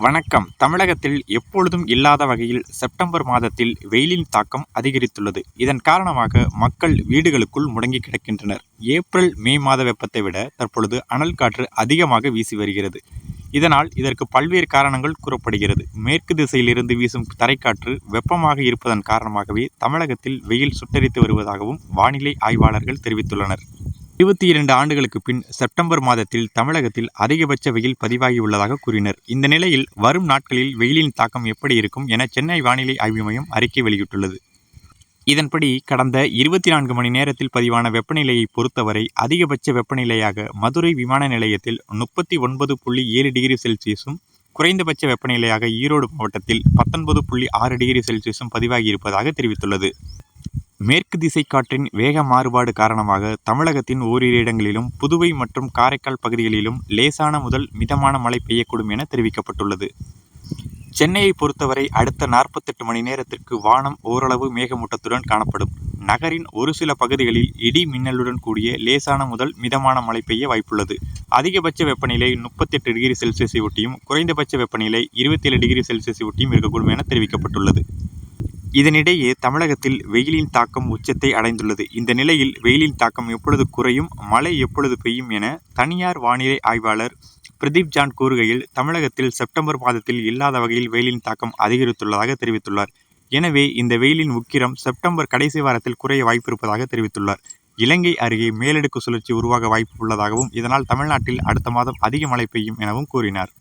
வணக்கம். தமிழகத்தில் எப்பொழுதும் இல்லாத வகையில் செப்டம்பர் மாதத்தில் வெயிலின் தாக்கம் அதிகரித்துள்ளது. இதன் காரணமாக மக்கள் வீடுகளுக்குள் முடங்கி கிடக்கின்றனர். ஏப்ரல், மே மாத வெப்பத்தை விட தற்பொழுது அனல் காற்று அதிகமாக வீசி வருகிறது. இதனால் இதற்கு பல்வேறு காரணங்கள் கூறப்படுகிறது. மேற்கு திசையிலிருந்து வீசும் தரைக்காற்று வெப்பமாக இருப்பதன் காரணமாகவே தமிழகத்தில் வெயில் சுட்டெரித்து வருவதாகவும் வானிலை ஆய்வாளர்கள் தெரிவித்துள்ளனர். 22 ஆண்டுகளுக்கு பின் செப்டம்பர் மாதத்தில் தமிழகத்தில் அதிகபட்ச வெயில் பதிவாகியுள்ளதாக கூறினர். இந்த நிலையில் வரும் நாட்களில் வெயிலின் தாக்கம் எப்படி இருக்கும் என சென்னை வானிலை ஆய்வு மையம் அறிக்கை வெளியிட்டுள்ளது. இதன்படி கடந்த 24 மணி நேரத்தில் பதிவான வெப்பநிலையை பொறுத்தவரை அதிகபட்ச வெப்பநிலையாக மதுரை விமான நிலையத்தில் 39.7 டிகிரி செல்சியஸும், குறைந்தபட்ச வெப்பநிலையாக ஈரோடு மாவட்டத்தில் 19.6 டிகிரி செல்சியஸும் பதிவாகியிருப்பதாக தெரிவித்துள்ளது. மேற்கு திசை காற்றின் வேக மாறுபாடு காரணமாக தமிழகத்தின் ஓரிரு இடங்களிலும், புதுவை மற்றும் காரைக்கால் பகுதிகளிலும் லேசான முதல் மிதமான மழை பெய்யக்கூடும் என தெரிவிக்கப்பட்டுள்ளது. சென்னையை பொறுத்தவரை அடுத்த 48 மணி நேரத்திற்கு வானம் ஓரளவு மேகமூட்டத்துடன் காணப்படும். நகரின் ஒரு சில பகுதிகளில் இடி மின்னலுடன் கூடிய லேசான முதல் மிதமான மழை பெய்ய வாய்ப்புள்ளது. அதிகபட்ச வெப்பநிலை 38 டிகிரி செல்சியஸை ஒட்டியும், குறைந்தபட்ச வெப்பநிலை 27 டிகிரி செல்சியஸை ஒட்டியும் இருக்கக்கூடும் என தெரிவிக்கப்பட்டுள்ளது. இதனிடையே தமிழகத்தில் வெயிலின் தாக்கம் உச்சத்தை அடைந்துள்ளது. இந்த நிலையில் வெயிலின் தாக்கம் எப்பொழுது குறையும், மழை எப்பொழுது பெய்யும் என தனியார் வானிலை ஆய்வாளர் பிரதீப் ஜான் கூறுகையில், தமிழகத்தில் செப்டம்பர் மாதத்தில் இல்லாத வகையில் வெயிலின் தாக்கம் அதிகரித்துள்ளதாக தெரிவித்துள்ளார். எனவே இந்த வெயிலின் உக்கிரம் செப்டம்பர் கடைசி வாரத்தில் குறைய வாய்ப்பிருப்பதாக தெரிவித்துள்ளார். இலங்கை அருகே மேலடுக்கு சுழற்சி உருவாக வாய்ப்பு உள்ளதாகவும், இதனால் தமிழ்நாட்டில் அடுத்த மாதம் அதிக மழை பெய்யும் எனவும் கூறினார்.